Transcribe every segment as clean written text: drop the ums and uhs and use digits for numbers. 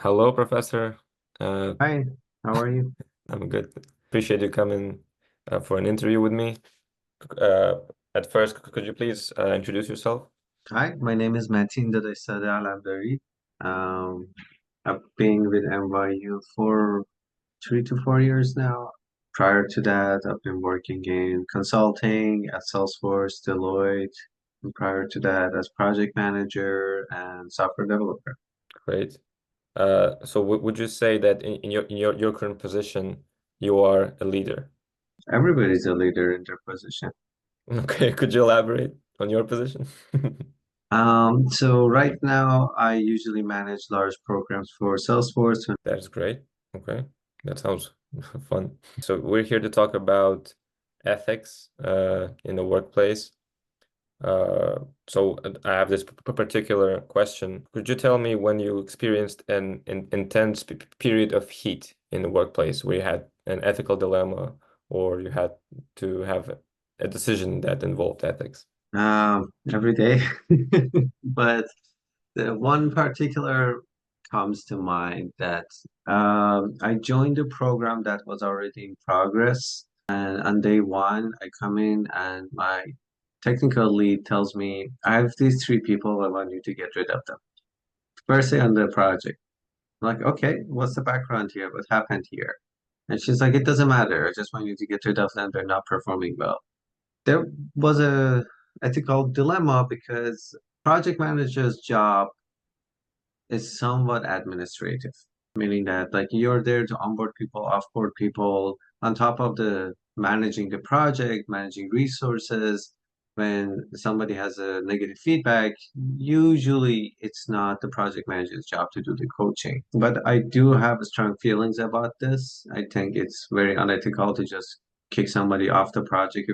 Hello, Professor. Uh, Hi, how are you? I'm good. Appreciate you coming for an interview with me. Uh, at first, could you please introduce yourself? Hi, my name is Matin Dadashzadeh Alamdari. Um, I've been with NYU for 3 to 4 years now. Prior to that, I've been working in consulting at Salesforce, Deloitte, and prior to that as project manager and software developer. Great. So would you say that in your current position, you are a leader? Everybody's a leader in their position. Okay, could you elaborate on your position? So right now, I usually manage large programs for Salesforce. That's great. Okay, that sounds fun. So we're here to talk about ethics in the workplace. So I have this particular question. Could you tell me when you experienced an intense period of heat in the workplace where you had an ethical dilemma or you had to have a decision that involved ethics? Every day. But the one particular comes to mind that I joined a program that was already in progress. And on day one, I come in and my technical lead tells me, I have these three people, I want you to get rid of them. First day on the project. I'm like, okay, what's the background here? What happened here? And she's like, it doesn't matter. I just want you to get rid of them. They're not performing well. There was a ethical dilemma because project manager's job is somewhat administrative, meaning that like you're there to onboard people, offboard people, on top of the managing the project, managing resources. When somebody has a negative feedback, usually it's not the project manager's job to do the coaching. But I do have strong feelings about this. I think it's very unethical to just kick somebody off the project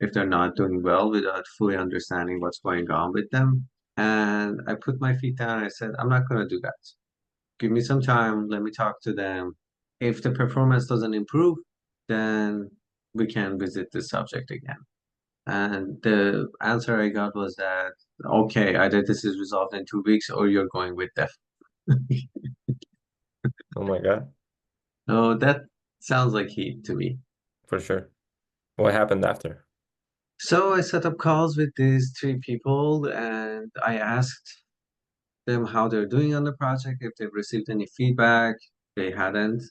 if they're not doing well without fully understanding what's going on with them. And I put my feet down and I said, I'm not going to do that. Give me some time. Let me talk to them. If the performance doesn't improve, then we can visit this subject again. And the answer I got was that, okay, either this is resolved in 2 weeks or you're going with them. Oh my God, So that sounds like heat to me. for sure. What happened after? So I set up calls with these three people and I asked them how they're doing on the project, if they've received any feedback. They hadn't,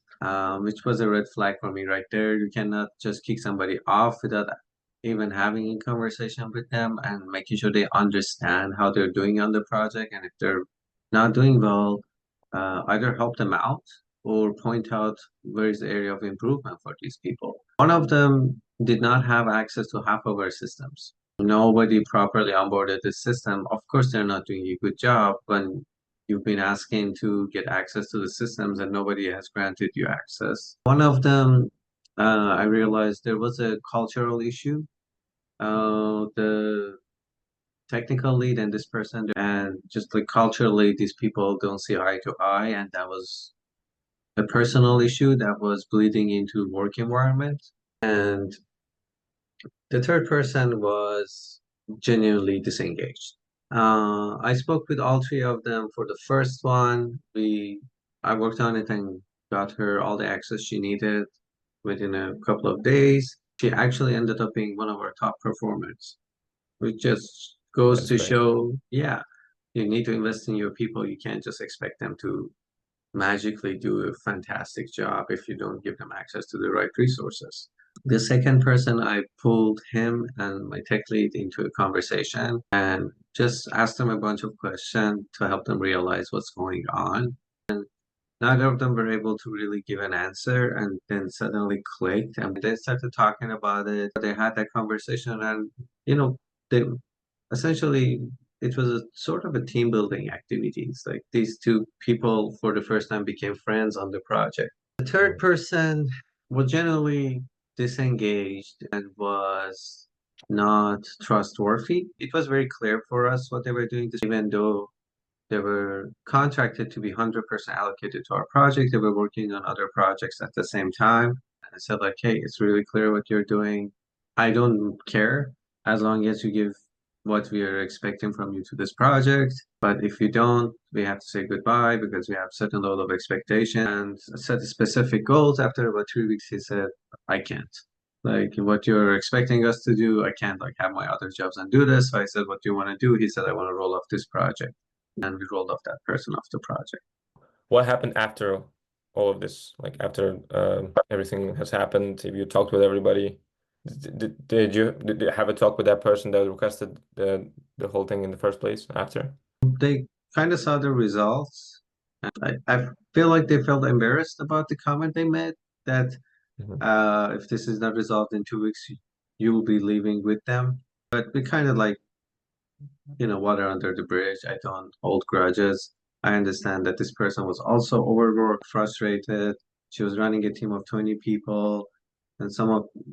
which was a red flag for me right there. You cannot just kick somebody off without even having a conversation with them and making sure they understand how they're doing on the project. And if they're not doing well, either help them out or point out where is the area of improvement for these people. One of them did not have access to half of our systems. Nobody properly onboarded the system. Of course, they're not doing a good job when you've been asking to get access to the systems and nobody has granted you access. One of them, I realized there was a cultural issue. The technical lead and this person, and just like culturally, these people don't see eye to eye, and that was a personal issue that was bleeding into work environment. And the third person was genuinely disengaged. I spoke with all three of them for the first one. I worked on it and got her all the access she needed within a couple of days. She actually ended up being one of our top performers, which just goes That's to great. show, yeah, you need to invest in your people. You can't just expect them to magically do a fantastic job if you don't give them access to the right resources. The second person, I pulled him and my tech lead into a conversation and just asked them a bunch of questions to help them realize what's going on. Neither of them were able to really give an answer, and then suddenly clicked, and they started talking about it. They had that conversation, and you know, they essentially it was a sort of a team building activities. Like these two people for the first time became friends on the project. The third Mhm. person was generally disengaged and was not trustworthy. It was very clear for us what they were doing, even though they were contracted to be 100% allocated to our project. They were working on other projects at the same time. And I said, like, hey, it's really clear what you're doing. I don't care as long as you give what we are expecting from you to this project. But if you don't, we have to say goodbye because we have certain level of expectation and set specific goals. After about 3 weeks, he said, I can't. Like what you're expecting us to do, I can't like have my other jobs and do this. So I said, what do you want to do? He said, I want to roll off this project. And we rolled off that person off the project. What happened after all of this? Like after everything has happened, if you talked with everybody, did you have a talk with that person that requested the whole thing in the first place after? They kind of saw the results. I feel like they felt embarrassed about the comment they made that Mhm. if this is not resolved in 2 weeks, you will be leaving with them. But we kind of like, water under the bridge. I don't hold grudges. I understand that this person was also overworked, frustrated. She was running a team of 20 people. And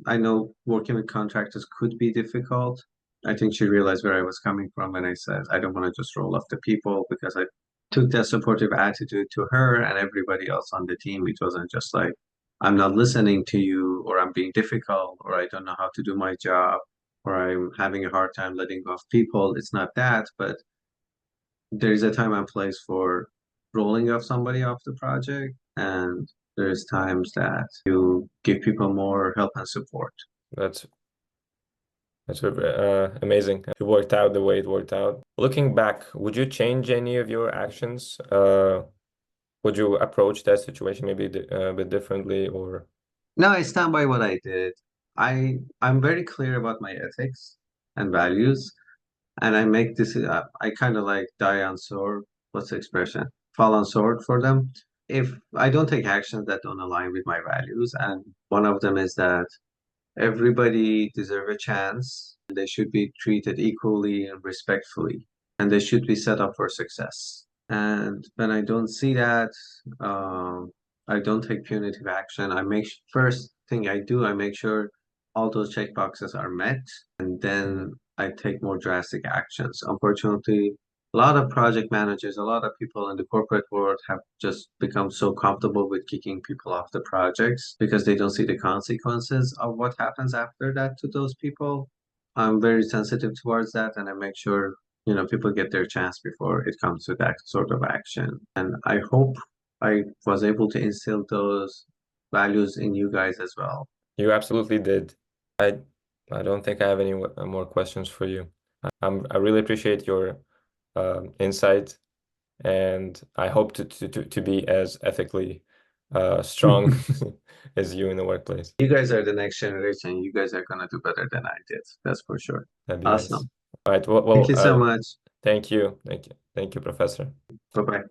I know working with contractors could be difficult. I think she realized where I was coming from when I said, I don't want to just roll off the people because I took that supportive attitude to her and everybody else on the team. It wasn't just like, I'm not listening to you or I'm being difficult or I don't know how to do my job or I'm having a hard time letting go of people. It's not that, but there's a time and place for rolling off somebody off the project, and there's times that you give people more help and support. That's amazing. It worked out the way it worked out. Looking back, would you change any of your actions? Would you approach that situation maybe a bit differently, or? No, I stand by what I did. I'm very clear about my ethics and values, and I make this. I kind of like die on sword. What's the expression? Fall on sword for them. If I don't take actions that don't align with my values, and one of them is that everybody deserve a chance. They should be treated equally and respectfully, and they should be set up for success. And when I don't see that, I don't take punitive action. First thing I do, I make sure all those check boxes are met, and Mhm. then I take more drastic actions. Unfortunately, a lot of project managers, a lot of people in the corporate world have just become so comfortable with kicking people off the projects because they don't see the consequences of what happens after that to those people. I'm very sensitive towards that, and I make sure, people get their chance before it comes to that sort of action. And I hope I was able to instill those values in you guys as well. You absolutely did. I I don't think I have any more questions for you. I really appreciate your insight, and I hope to be as ethically strong as you in the workplace. You guys are the next generation. You guys are gonna do better than I did. That's for sure. That'd be nice. Awesome. All right. Thank you so much. Thank you, Professor. Bye bye.